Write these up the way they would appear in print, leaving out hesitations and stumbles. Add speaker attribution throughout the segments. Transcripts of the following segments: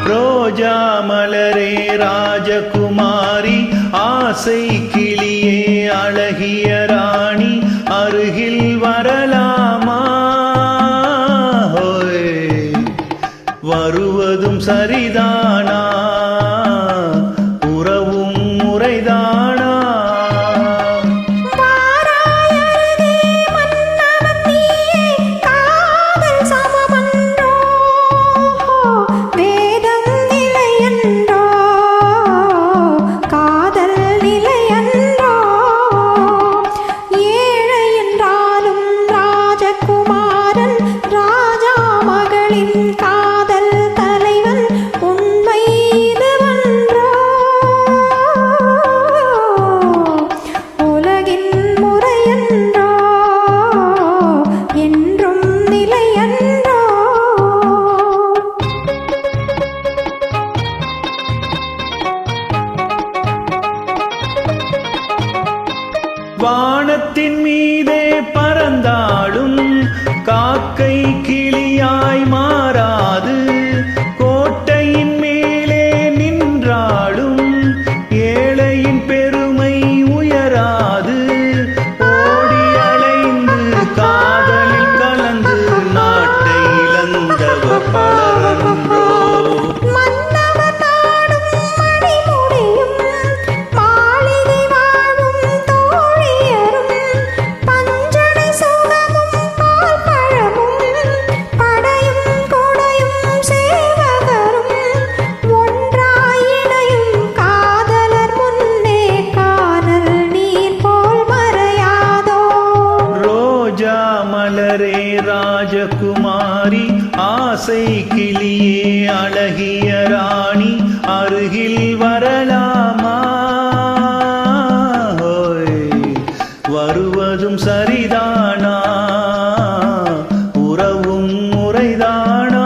Speaker 1: ரோஜா மலரே ராஜகுமாரி ஆசை கிளியே அழகிய ராணி அருகில் வரலாமா? வருவதும் சரிதானா? உறவும் முறைதானா? வானத்தின் மீதே பறந்தாலும் காக்கை கிளியாய் மாறாது. கோட்டையின் மேலே நின்றாலும் ஏழையின் பெருமை உயராது. ஓடி அலைந்து காதலில் கலந்து நாட்டை இழந்தவர் பலரன்றோ. மலரே ராஜகுமாரி ஆசை கிளியே அழகிய ராணி அருகில் வரலாமா? வருவதும் சரிதானா? உறவும் முறைதானா?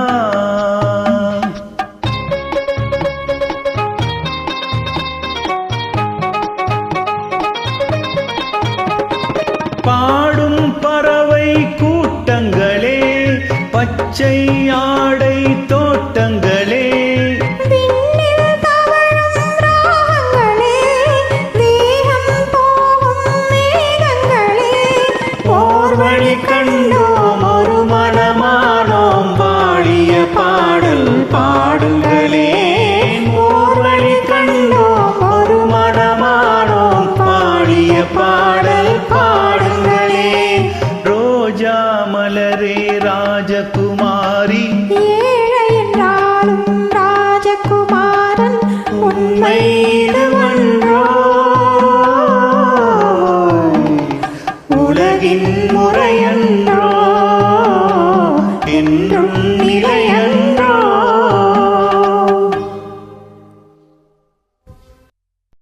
Speaker 1: பாடும் பறவை கூட்டங்களே பச்சை ஆடை தோட்டங்களே போர்வழி கண்டோம் ஒரு மனமானோம் பாடிய பாடல் பாடுங்களே. போர்வழி கண்டோம் ஒரு மனமானோம் பாடிய பாடல் பாடுங்களே. ரோஜா மலரே ராஜகுமாரி
Speaker 2: ஏழை என்றாலும் ராஜகுமாரன் உண்மை